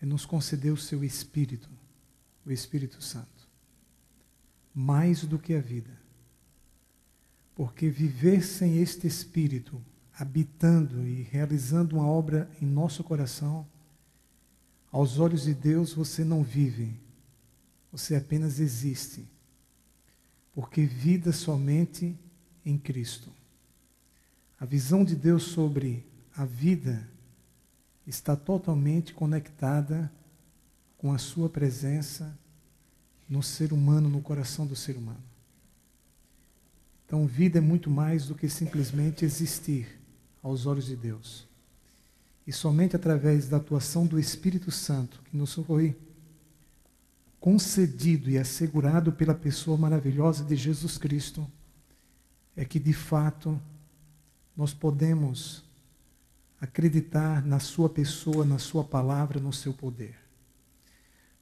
é nos conceder o seu Espírito, o Espírito Santo. Mais do que a vida. Porque viver sem este Espírito, habitando e realizando uma obra em nosso coração, aos olhos de Deus você não vive, você apenas existe. Porque vida somente em Cristo. A visão de Deus sobre a vida está totalmente conectada com a sua presença no ser humano, no coração do ser humano. Então, vida é muito mais do que simplesmente existir aos olhos de Deus. E somente através da atuação do Espírito Santo, que nos foi concedido e assegurado pela pessoa maravilhosa de Jesus Cristo, é que de fato nós podemos acreditar na sua pessoa, na sua palavra, no seu poder.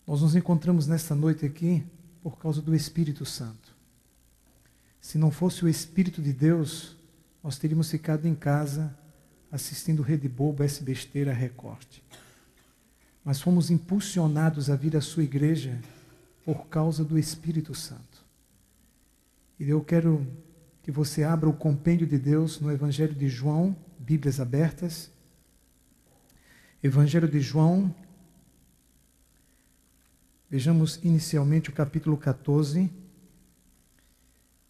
Nós nos encontramos nesta noite aqui por causa do Espírito Santo. Se não fosse o Espírito de Deus, nós teríamos ficado em casa assistindo Rede Bobo, S Besteira, Recorte. Mas fomos impulsionados a vir à sua igreja por causa do Espírito Santo. E eu quero que você abra o compêndio de Deus no Evangelho de João, Bíblias abertas. Evangelho de João, vejamos inicialmente o capítulo 14,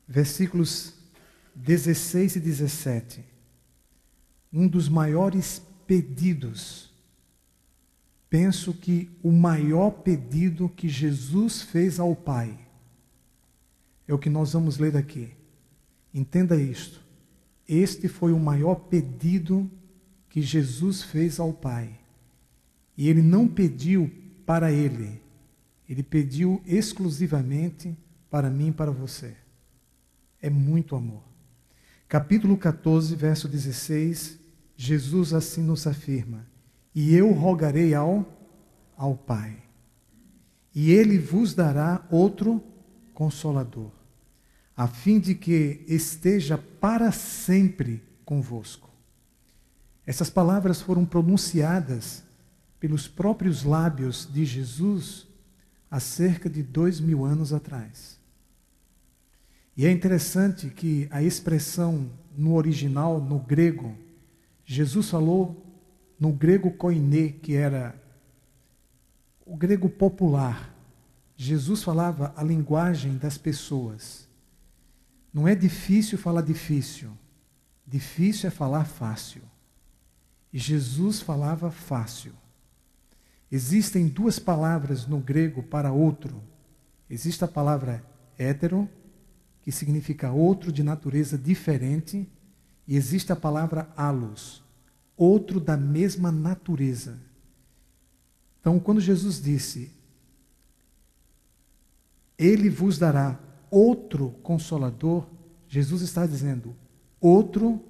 versículos 16 e 17. Um dos maiores pedidos, penso que o maior pedido que Jesus fez ao Pai, é o que nós vamos ler aqui. Entenda isto. Este foi o maior pedido que Jesus fez ao Pai. E ele não pediu para ele. Ele pediu exclusivamente para mim e para você. É muito amor. Capítulo 14, verso 16, Jesus assim nos afirma: e eu rogarei ao Pai, e ele vos dará outro Consolador, a fim de que esteja para sempre convosco. Essas palavras foram pronunciadas pelos próprios lábios de Jesus há cerca de 2000 anos atrás. E é interessante que a expressão no original, no grego, Jesus falou no grego koiné, que era o grego popular. Jesus falava a linguagem das pessoas. Não é difícil falar difícil. Difícil é falar fácil. E Jesus falava fácil. Existem duas palavras no grego para outro. Existe a palavra hétero, que significa outro de natureza diferente, e existe a palavra allos, outro da mesma natureza. Então, quando Jesus disse, ele vos dará outro Consolador, Jesus está dizendo, outro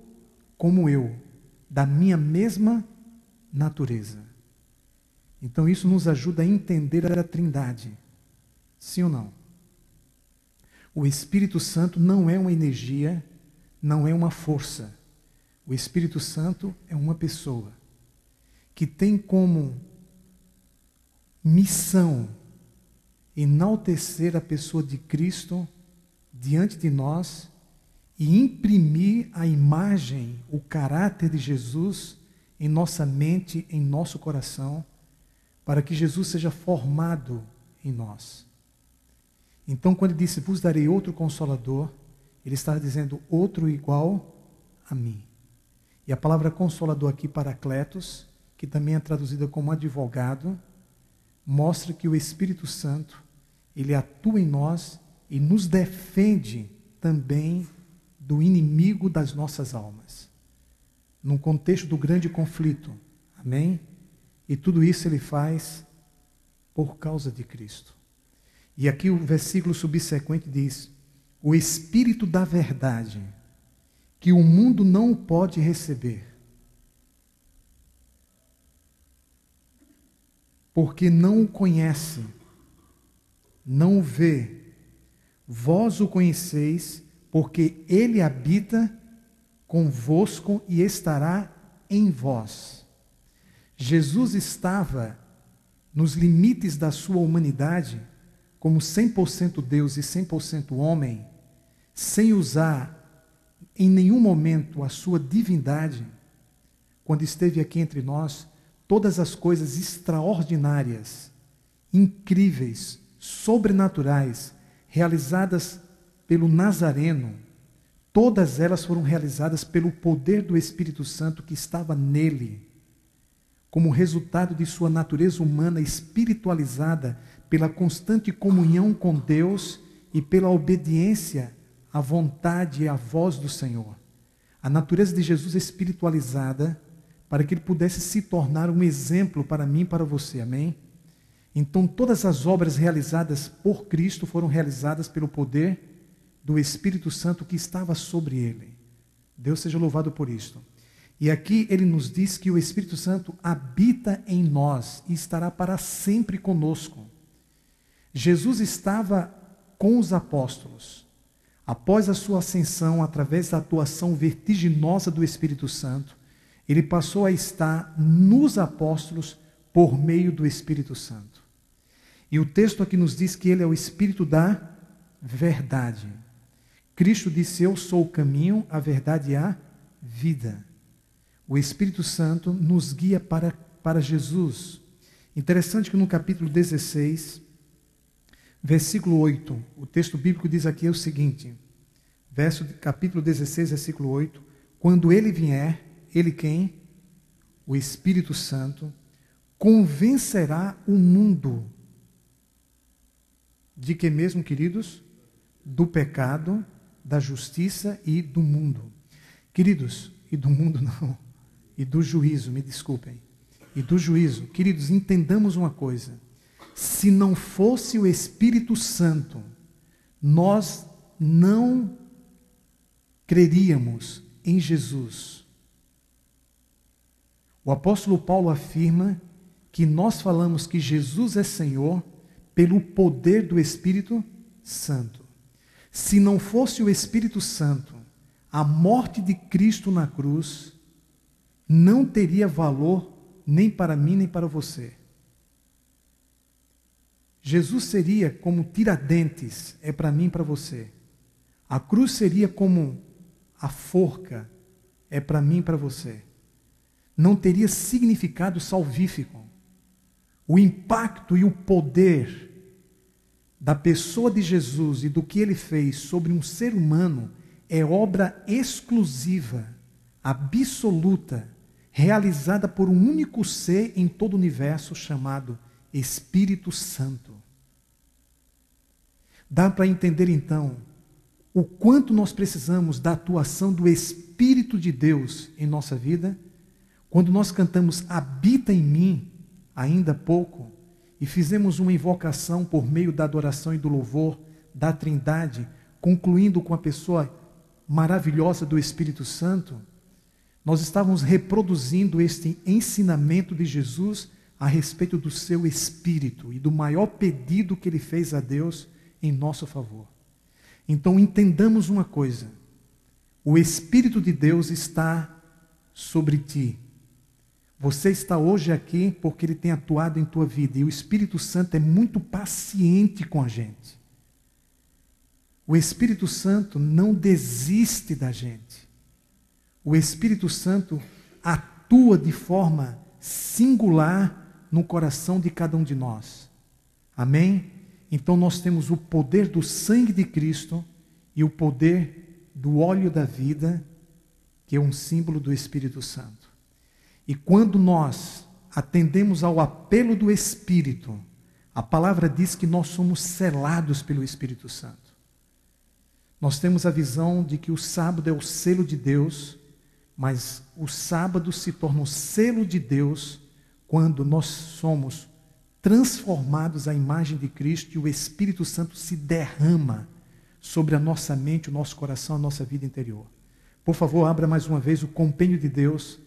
como eu, da minha mesma natureza. Então isso nos ajuda a entender a Trindade. Sim ou não? O Espírito Santo não é uma energia, não é uma força. O Espírito Santo é uma pessoa que tem como missão enaltecer a pessoa de Cristo diante de nós e imprimir a imagem, o caráter de Jesus em nossa mente, em nosso coração, para que Jesus seja formado em nós. Então, quando ele disse, vos darei outro Consolador, ele está dizendo outro igual a mim. E a palavra Consolador aqui, Paracletos, que também é traduzida como advogado, mostra que o Espírito Santo, ele atua em nós e nos defende também do inimigo das nossas almas. Num contexto do grande conflito. Amém? E tudo isso ele faz por causa de Cristo. E aqui o versículo subsequente diz, o Espírito da verdade, que o mundo não pode receber, porque não o conhece, não o vê. Vós o conheceis, porque ele habita convosco e estará em vós. Jesus estava nos limites da sua humanidade, como 100% Deus e 100% homem, sem usar em nenhum momento a sua divindade, quando esteve aqui entre nós, todas as coisas extraordinárias, incríveis, sobrenaturais, realizadas pelo Nazareno, todas elas foram realizadas pelo poder do Espírito Santo que estava nele, como resultado de sua natureza humana espiritualizada pela constante comunhão com Deus e pela obediência à vontade e à voz do Senhor. A natureza de Jesus espiritualizada para que ele pudesse se tornar um exemplo para mim e para você, amém? Então todas as obras realizadas por Cristo foram realizadas pelo poder do Espírito Santo que estava sobre ele. Deus seja louvado por isto. E aqui ele nos diz que o Espírito Santo habita em nós e estará para sempre conosco. Jesus estava com os apóstolos. Após a sua ascensão, através da atuação vertiginosa do Espírito Santo, ele passou a estar nos apóstolos por meio do Espírito Santo. E o texto aqui nos diz que ele é o Espírito da verdade. Cristo disse: eu sou o caminho, a verdade e a vida. O Espírito Santo nos guia para Jesus. Interessante que no capítulo 16, versículo 8, o texto bíblico diz aqui o seguinte, capítulo 16, versículo 8, quando ele vier, ele quem? O Espírito Santo, convencerá o mundo. De que mesmo, queridos? Do pecado, da justiça e do mundo. Queridos, e do mundo não, e do juízo, me desculpem. E do juízo. Queridos, entendamos uma coisa. Se não fosse o Espírito Santo, nós não creríamos em Jesus. O apóstolo Paulo afirma que nós falamos que Jesus é Senhor pelo poder do Espírito Santo. Se não fosse o Espírito Santo, a morte de Cristo na cruz não teria valor nem para mim nem para você. Jesus seria como Tiradentes, é para mim e para você. A cruz seria como a forca, é para mim e para você. Não teria significado salvífico. O impacto e o poder da pessoa de Jesus e do que ele fez sobre um ser humano é obra exclusiva, absoluta, realizada por um único ser em todo o universo chamado Espírito Santo. Dá para entender então o quanto nós precisamos da atuação do Espírito de Deus em nossa vida? Quando nós cantamos "Habita em mim", ainda há pouco, e fizemos uma invocação por meio da adoração e do louvor da Trindade, concluindo com a pessoa maravilhosa do Espírito Santo, nós estávamos reproduzindo este ensinamento de Jesus a respeito do seu Espírito e do maior pedido que ele fez a Deus em nosso favor. Então entendamos uma coisa: o Espírito de Deus está sobre ti. Você está hoje aqui porque ele tem atuado em tua vida, e o Espírito Santo é muito paciente com a gente. O Espírito Santo não desiste da gente. O Espírito Santo atua de forma singular no coração de cada um de nós. Amém? Então nós temos o poder do sangue de Cristo e o poder do óleo da vida, que é um símbolo do Espírito Santo. E quando nós atendemos ao apelo do Espírito, a palavra diz que nós somos selados pelo Espírito Santo. Nós temos a visão de que o sábado é o selo de Deus, mas o sábado se torna o selo de Deus quando nós somos transformados à imagem de Cristo e o Espírito Santo se derrama sobre a nossa mente, o nosso coração, a nossa vida interior. Por favor, abra mais uma vez o compêndio de Deus,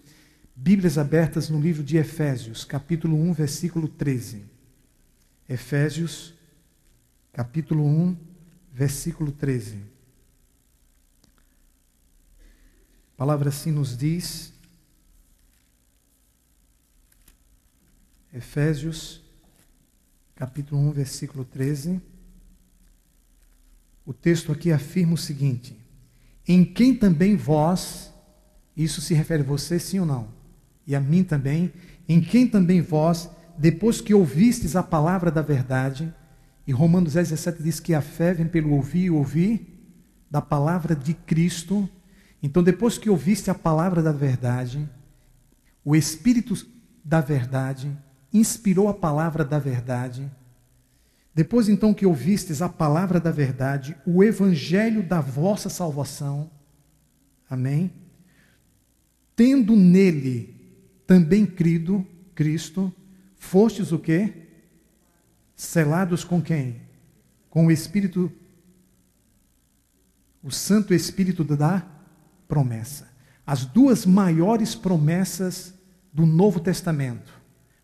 Bíblias abertas no livro de Efésios, capítulo 1, versículo 13. Efésios, capítulo 1, versículo 13. A palavra assim nos diz, Efésios, capítulo 1, versículo 13. O texto aqui afirma o seguinte: em quem também vós, isso se refere a você, sim ou não? E a mim também, em quem também vós, depois que ouvistes a palavra da verdade, e Romanos 10:17 diz que a fé vem pelo ouvir e ouvir da palavra de Cristo. Então, depois que ouviste a palavra da verdade, o Espírito da verdade inspirou a palavra da verdade. Depois, então, que ouvistes a palavra da verdade, o evangelho da vossa salvação, amém? Tendo nele também crido, Cristo, fostes o quê? Selados com quem? Com o Espírito, o Santo Espírito da promessa. As duas maiores promessas do Novo Testamento,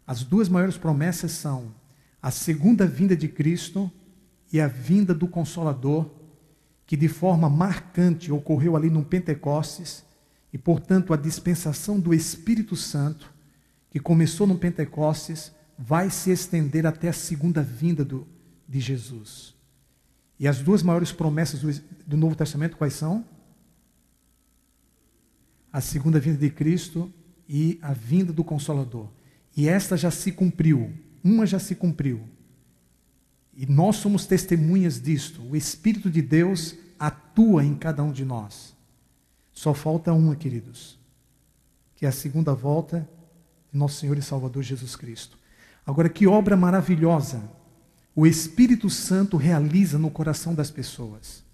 as duas maiores promessas são a segunda vinda de Cristo e a vinda do Consolador, que de forma marcante ocorreu ali no Pentecostes, e portanto a dispensação do Espírito Santo, que começou no Pentecostes, vai se estender até a segunda vinda de Jesus. E as duas maiores promessas do Novo Testamento quais são? A segunda vinda de Cristo e a vinda do Consolador. E esta já se cumpriu, uma já se cumpriu. E nós somos testemunhas disto. O Espírito de Deus atua em cada um de nós. Só falta uma, queridos, que é a segunda volta de nosso Senhor e Salvador Jesus Cristo. Agora, que obra maravilhosa o Espírito Santo realiza no coração das pessoas.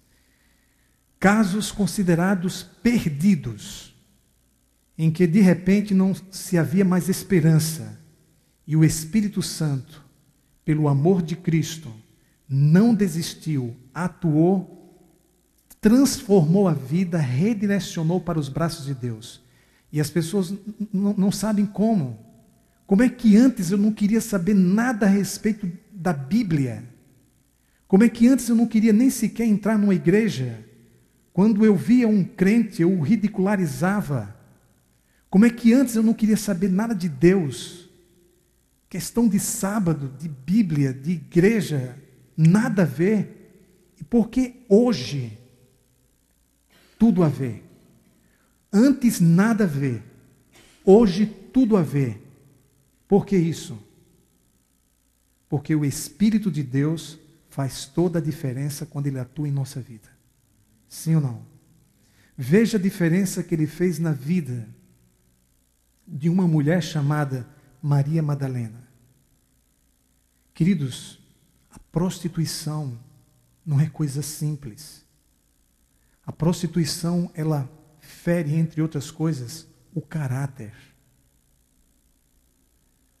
Casos considerados perdidos, em que de repente não se havia mais esperança, e o Espírito Santo, pelo amor de Cristo, não desistiu, atuou, transformou a vida, redirecionou para os braços de Deus. E as pessoas não sabem como. Como é que antes eu não queria saber nada a respeito da Bíblia? Como é que antes eu não queria nem sequer entrar numa igreja? Quando eu via um crente, eu o ridicularizava. Como é que antes eu não queria saber nada de Deus? Questão de sábado, de Bíblia, de igreja, nada a ver. E por que hoje tudo a ver? Antes nada a ver, hoje tudo a ver. Por que isso? Porque o Espírito de Deus faz toda a diferença quando Ele atua em nossa vida. Sim ou não? Veja a diferença que Ele fez na vida de uma mulher chamada Maria Madalena. Queridos, a prostituição não é coisa simples. A prostituição, ela fere, entre outras coisas, o caráter.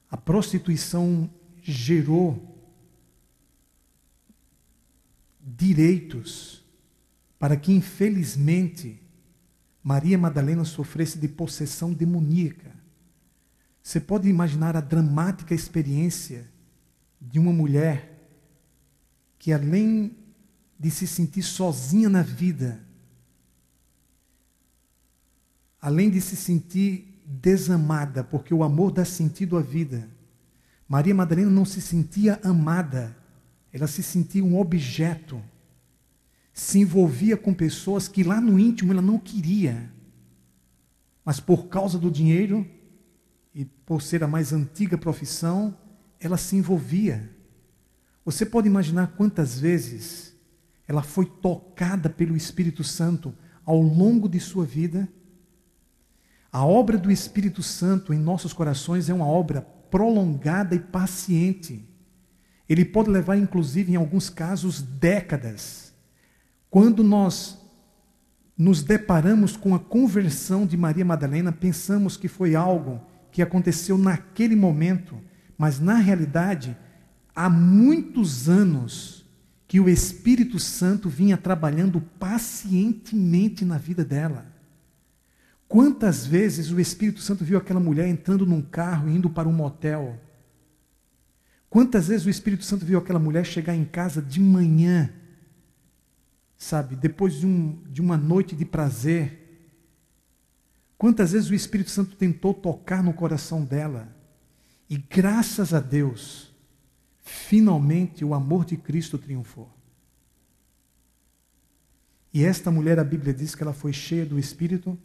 A prostituição gerou direitos para que, infelizmente, Maria Madalena sofresse de possessão demoníaca. Você pode imaginar a dramática experiência de uma mulher que, além de se sentir sozinha na vida, além de se sentir desamada, porque o amor dá sentido à vida, Maria Madalena não se sentia amada, ela se sentia um objeto, se envolvia com pessoas que lá no íntimo ela não queria, mas por causa do dinheiro e por ser a mais antiga profissão, ela se envolvia. Você pode imaginar quantas vezes ela foi tocada pelo Espírito Santo ao longo de sua vida? A obra do Espírito Santo em nossos corações é uma obra prolongada e paciente. Ele pode levar, inclusive, em alguns casos, décadas. Quando nós nos deparamos com a conversão de Maria Madalena, pensamos que foi algo que aconteceu naquele momento, mas na realidade, há muitos anos que o Espírito Santo vinha trabalhando pacientemente na vida dela. Quantas vezes o Espírito Santo viu aquela mulher entrando num carro e indo para um motel? Quantas vezes o Espírito Santo viu aquela mulher chegar em casa de manhã, sabe, depois de uma noite de prazer? Quantas vezes o Espírito Santo tentou tocar no coração dela? E graças a Deus, finalmente o amor de Cristo triunfou. E esta mulher, a Bíblia diz que ela foi cheia do Espírito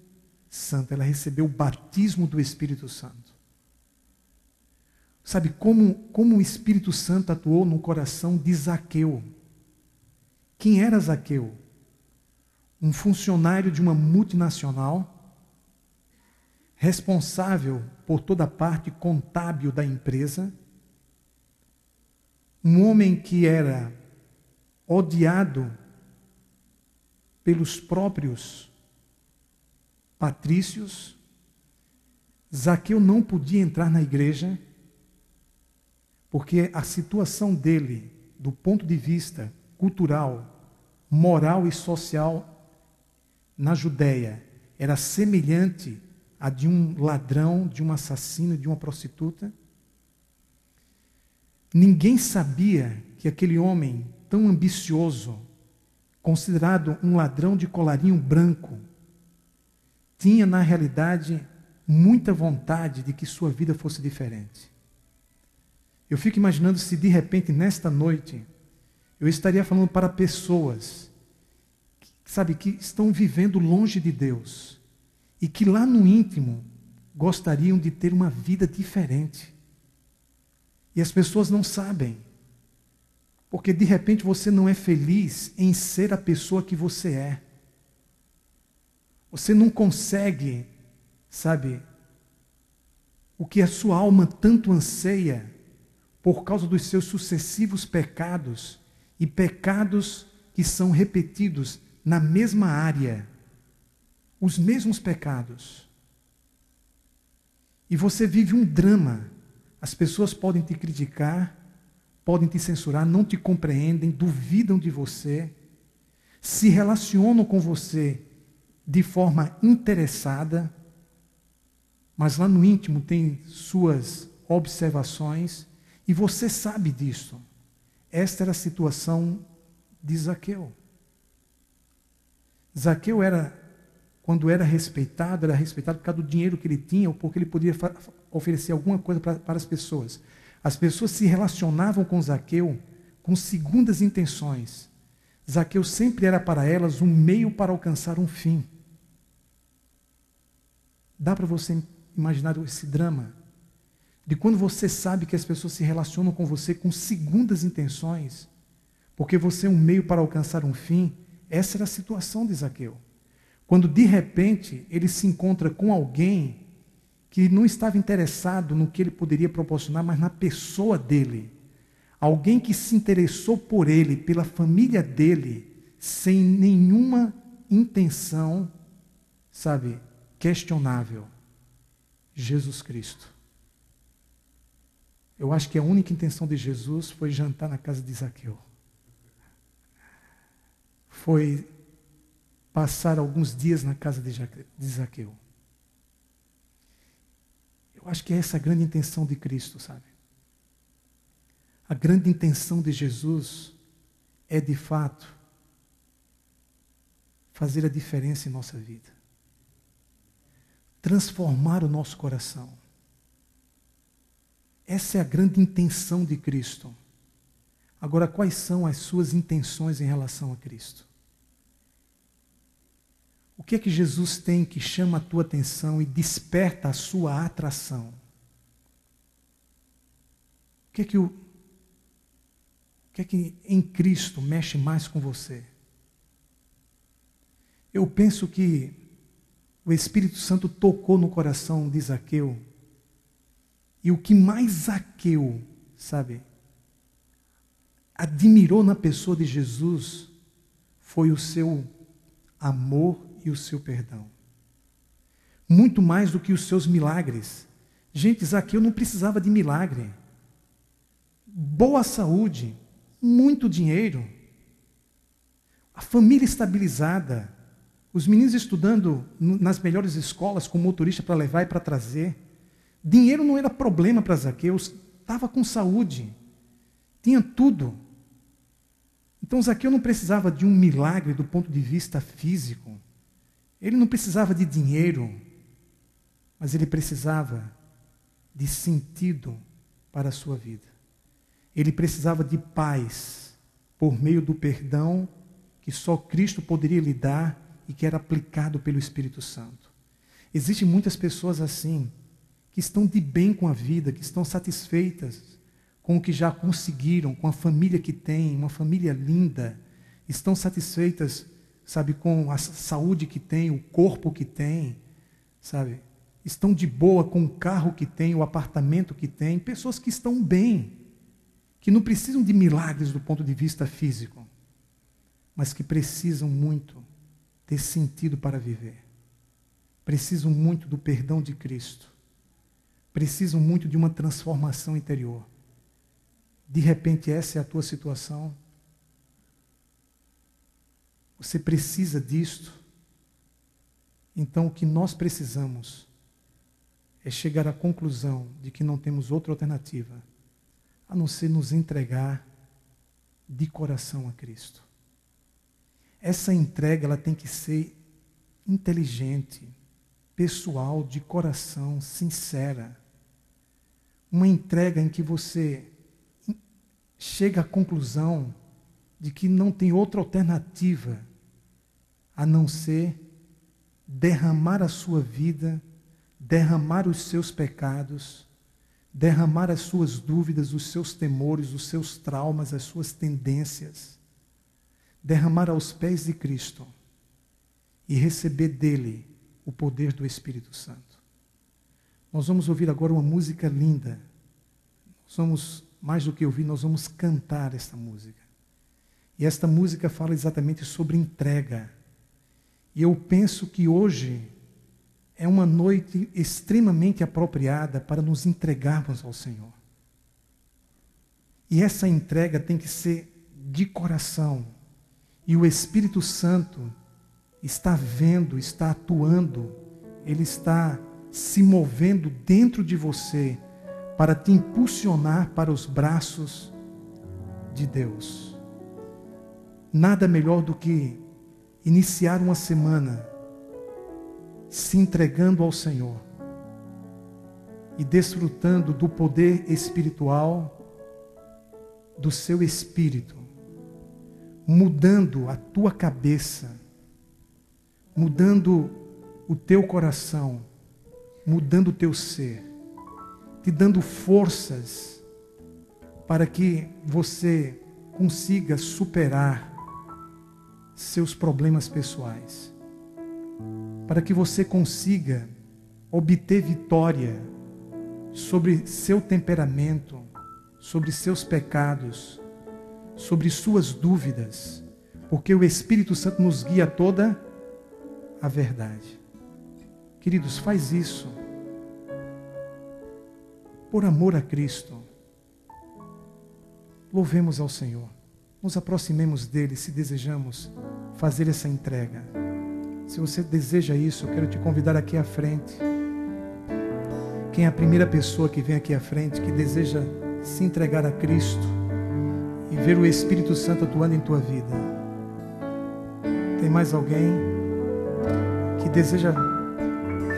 Santo, ela recebeu o batismo do Espírito Santo. Sabe como o Espírito Santo atuou no coração de Zaqueu? Quem era Zaqueu? Um funcionário de uma multinacional, responsável por toda a parte contábil da empresa, um homem que era odiado pelos próprios patrícios. Zaqueu não podia entrar na igreja, porque a situação dele, do ponto de vista cultural, moral e social na Judéia, era semelhante à de um ladrão, de um assassino, de uma prostituta. Ninguém sabia que aquele homem tão ambicioso, considerado um ladrão de colarinho branco, tinha na realidade muita vontade de que sua vida fosse diferente. Eu fico imaginando se de repente nesta noite eu estaria falando para pessoas, sabe, que estão vivendo longe de Deus e que lá no íntimo gostariam de ter uma vida diferente. E as pessoas não sabem, porque de repente você não é feliz em ser a pessoa que você é. Você não consegue, sabe, o que a sua alma tanto anseia por causa dos seus sucessivos pecados, e pecados que são repetidos na mesma área, os mesmos pecados. E você vive um drama. As pessoas podem te criticar, podem te censurar, não te compreendem, duvidam de você, se relacionam com você de forma interessada, mas lá no íntimo tem suas observações, e você sabe disso. Esta era a situação de Zaqueu. Zaqueu quando era respeitado por causa do dinheiro que ele tinha, ou porque ele podia oferecer alguma coisa para as pessoas. As pessoas se relacionavam com Zaqueu com segundas intenções. Zaqueu sempre era para elas um meio para alcançar um fim. Dá para você imaginar esse drama? De quando você sabe que as pessoas se relacionam com você com segundas intenções, porque você é um meio para alcançar um fim. Essa era a situação de Zaqueu. Quando de repente ele se encontra com alguém que não estava interessado no que ele poderia proporcionar, mas na pessoa dele. Alguém que se interessou por ele, pela família dele, sem nenhuma intenção, sabe, questionável. Jesus Cristo. Eu acho que a única intenção de Jesus foi jantar na casa de Zaqueu. Foi passar alguns dias na casa de Zaqueu. Eu acho que é essa a grande intenção de Cristo, sabe? A grande intenção de Jesus é, de fato, fazer a diferença em nossa vida. Transformar o nosso coração. Essa é a grande intenção de Cristo. Agora, quais são as suas intenções em relação a Cristo? O que é que Jesus tem que chama a tua atenção e desperta a sua atração? O que é que em Cristo mexe mais com você? Eu penso que o Espírito Santo tocou no coração de Zaqueu, e o que mais Zaqueu, sabe, admirou na pessoa de Jesus foi o seu amor e o seu perdão. Muito mais do que os seus milagres. Gente, Zaqueu não precisava de milagre. Boa saúde, muito dinheiro, a família estabilizada, os meninos estudando nas melhores escolas com motorista para levar e para trazer. Dinheiro não era problema para Zaqueu, estava com saúde, tinha tudo. Então Zaqueu não precisava de um milagre do ponto de vista físico, ele não precisava de dinheiro, mas ele precisava de sentido para a sua vida. Ele precisava de paz por meio do perdão que só Cristo poderia lhe dar e que era aplicado pelo Espírito Santo. Existem muitas pessoas assim, que estão de bem com a vida, que estão satisfeitas com o que já conseguiram, com a família que têm, uma família linda, estão satisfeitas, sabe, com a saúde que têm, o corpo que têm, sabe, estão de boa com o carro que têm, o apartamento que têm, pessoas que estão bem, que não precisam de milagres do ponto de vista físico, mas que precisam muito ter sentido para viver. Precisam muito do perdão de Cristo. Precisam muito de uma transformação interior. De repente essa é a tua situação. Você precisa disto. Então o que nós precisamos é chegar à conclusão de que não temos outra alternativa a não ser nos entregar de coração a Cristo. Essa entrega ela tem que ser inteligente, pessoal, de coração, sincera. Uma entrega em que você chega à conclusão de que não tem outra alternativa a não ser derramar a sua vida, derramar os seus pecados, derramar as suas dúvidas, os seus temores, os seus traumas, as suas tendências, derramar aos pés de Cristo e receber dele o poder do Espírito Santo. Nós vamos ouvir agora uma música linda. Nós vamos, mais do que ouvir, nós vamos cantar esta música. E esta música fala exatamente sobre entrega. E eu penso que hoje é uma noite extremamente apropriada para nos entregarmos ao Senhor. E essa entrega tem que ser de coração. E o Espírito Santo está vendo, está atuando, ele está se movendo dentro de você para te impulsionar para os braços de Deus. Nada melhor do que iniciar uma semana se entregando ao Senhor e desfrutando do poder espiritual do seu Espírito, mudando a tua cabeça, mudando o teu coração, mudando o teu ser, te dando forças para que você consiga superar seus problemas pessoais, para que você consiga obter vitória sobre seu temperamento, sobre seus pecados, sobre suas dúvidas, porque o Espírito Santo nos guia a toda a verdade. Queridos, faz isso por amor a Cristo. Louvemos ao Senhor, nos aproximemos dele se desejamos fazer essa entrega. Se você deseja isso, eu quero te convidar aqui à frente. Quem é a primeira pessoa que vem aqui à frente, que deseja se entregar a Cristo e ver o Espírito Santo atuando em tua vida? Tem mais alguém que deseja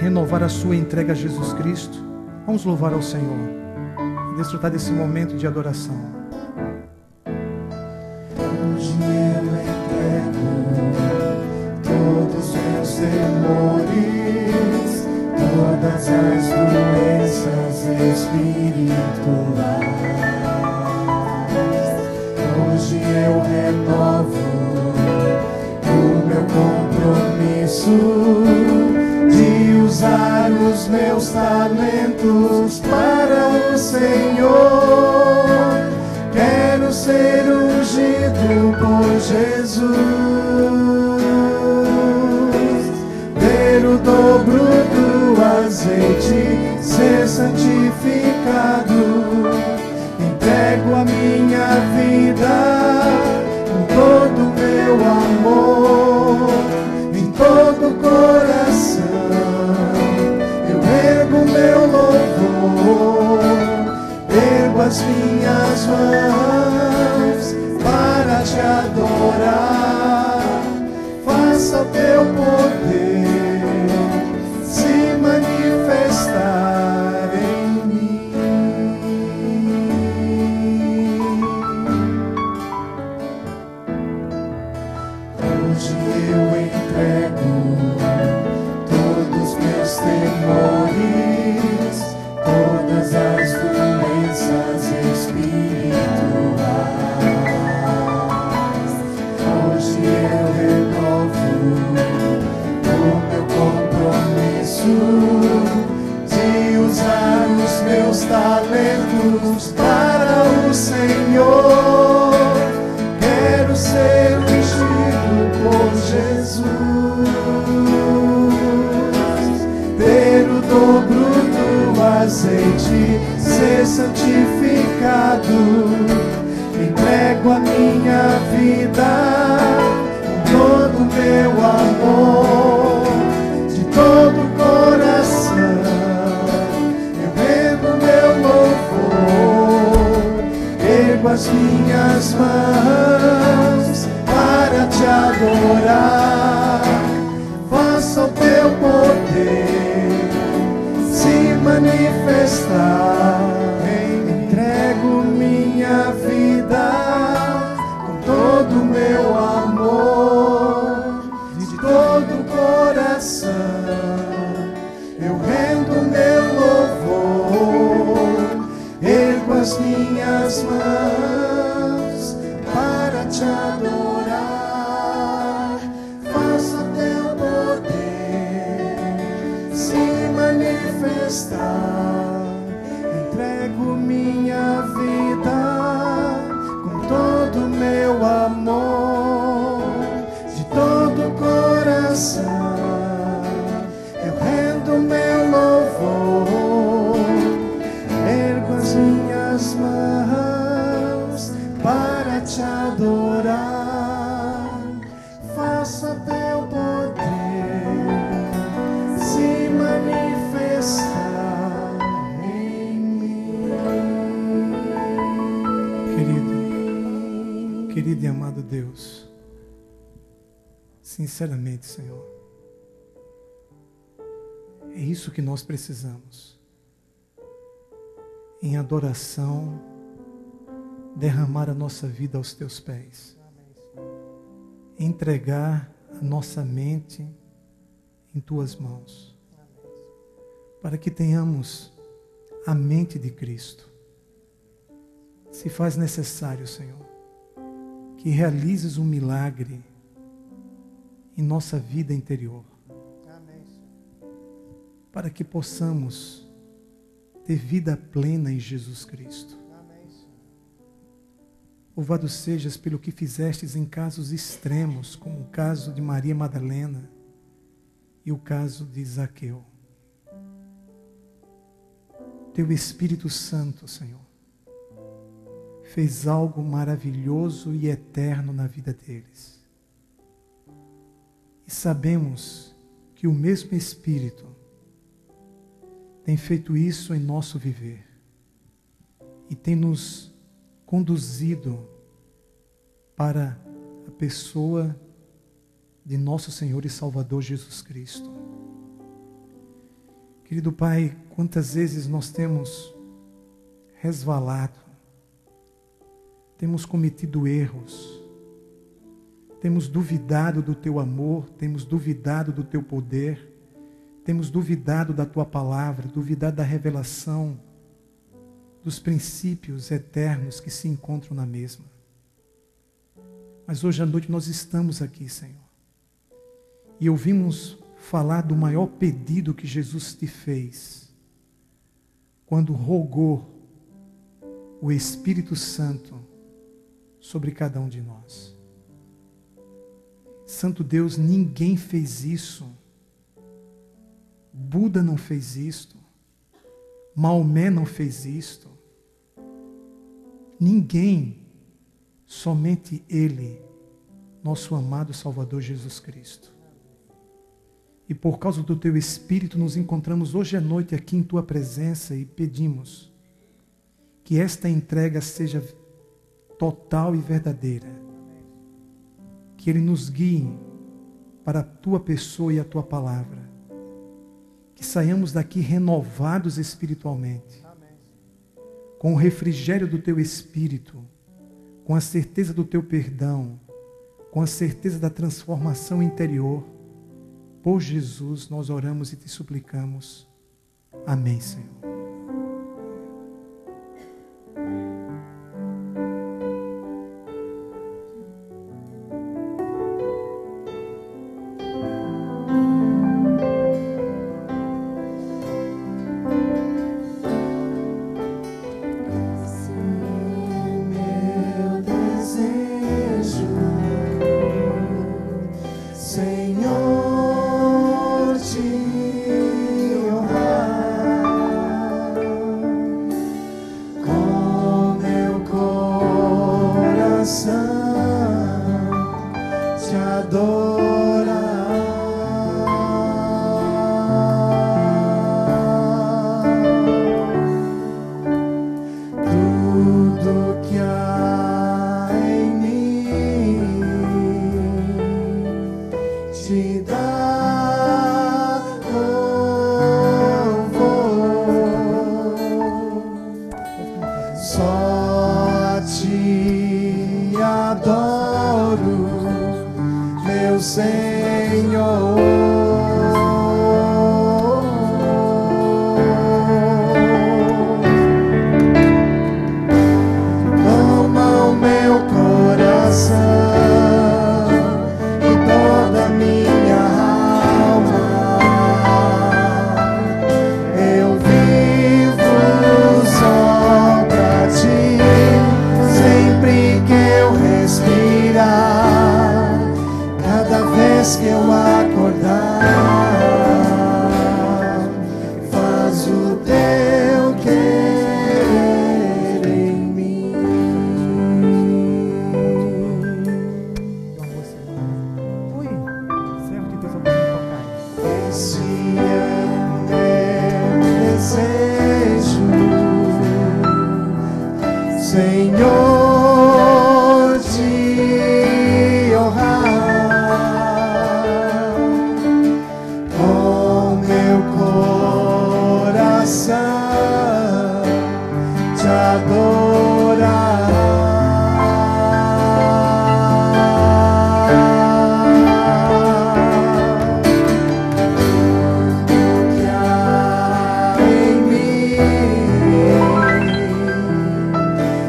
renovar a sua entrega a Jesus Cristo? Vamos louvar ao Senhor e desfrutar desse momento de adoração. Hoje eu entrego todos os meus temores, todas as doenças espirituais. Hoje eu renovo o meu compromisso de usar os meus talentos para o Senhor. Quero ser ungido por Jesus, ter o dobro do azeite, ser santificado. Entrego a minha vida com todo o meu amor, em todo o coração. Eu ergo meu louvor, ergo as minhas mãos para te adorar. Faça o teu poder se manifestar em mim. Entrego a minha vida com todo o meu amor, de todo o coração. Eu rendo meu louvor, ergo as minhas mãos para te adorar. Faça o teu poder se manifestar. Entrego minha vida com todo o meu amor, de todo o coração. Eu rendo meu louvor, ergo as minhas mãos para te adorar. Faça teu poder se manifestar. Entrego minha vida com todo o meu amor, de todo o coração. Eu rendo meu louvor, ergo as minhas mãos para te adorar. Faça teu poder se manifestar. Querido e amado Deus, sinceramente, Senhor, é isso que nós precisamos. Em adoração, derramar a nossa vida aos teus pés. Entregar a nossa mente em tuas mãos. Para que tenhamos a mente de Cristo. Se faz necessário, Senhor, que realizes um milagre em nossa vida interior. Para que possamos ter vida plena em Jesus Cristo. Louvado sejas pelo que fizestes em casos extremos, como o caso de Maria Madalena e o caso de Zaqueu. Teu Espírito Santo, Senhor, fez algo maravilhoso e eterno na vida deles. E sabemos que o mesmo Espírito tem feito isso em nosso viver e tem nos conduzido para a pessoa de nosso Senhor e Salvador Jesus Cristo. Querido Pai, quantas vezes nós temos resvalado, temos cometido erros, temos duvidado do Teu amor, temos duvidado do Teu poder, temos duvidado da Tua palavra, duvidado da revelação, dos princípios eternos que se encontram na mesma. Mas hoje à noite nós estamos aqui, Senhor, e ouvimos falar do maior pedido que Jesus te fez, quando rogou o Espírito Santo sobre cada um de nós. Santo Deus, ninguém fez isso. Buda não fez isto. Maomé não fez isto. Ninguém, somente Ele, nosso amado Salvador Jesus Cristo. E por causa do Teu Espírito nos encontramos hoje à noite aqui em Tua presença e pedimos que esta entrega seja total e verdadeira. Que Ele nos guie para a Tua pessoa e a Tua palavra. Que saiamos daqui renovados espiritualmente. Com o refrigério do Teu Espírito, com a certeza do Teu perdão, com a certeza da transformação interior. Por Jesus nós oramos e te suplicamos. Amém, Senhor. Senhor, te honrar. te adoro, meu Senhor. Toma o meu coração e toda a minha alma. Eu vivo só pra ti, sempre que eu respirar, cada vez que eu acordar, faz o teu querer em mim. Oi, servo de Deus, eu vou tocar. Esse é o meu desejo, Senhor, te honrar com meu coração, te adorar. Que há em mim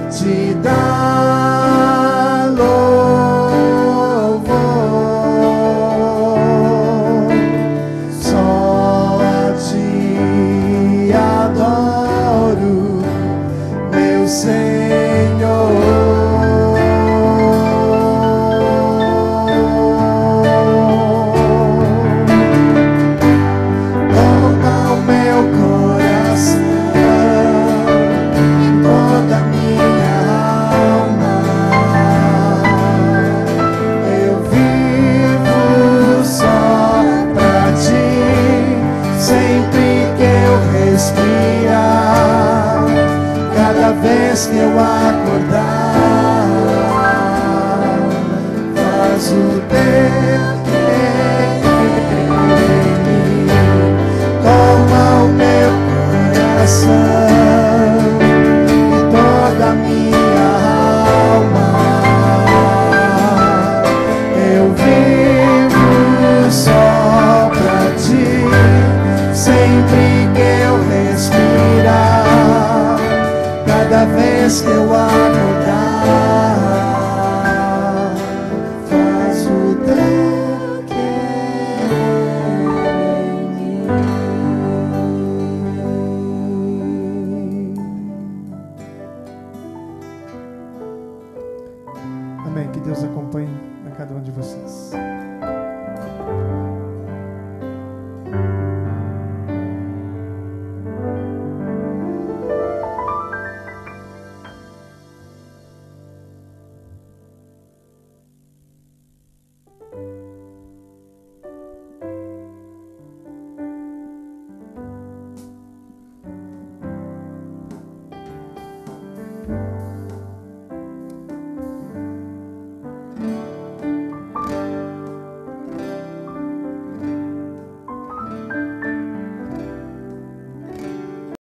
te dá louvor, só a ti adoro, meu Senhor. Toma o meu coração, toda a minha alma. Eu vivo só pra ti, sempre que eu respirar, cada vez que eu acordar, faz o teu querer em mim. Toma o meu coração e toda a minha alma. Eu vivo só pra ti, sempre que eu respirar, cada vez que eu acordar, faz o teu querer em mim. Amém. Que Deus acompanhe a cada um de vocês.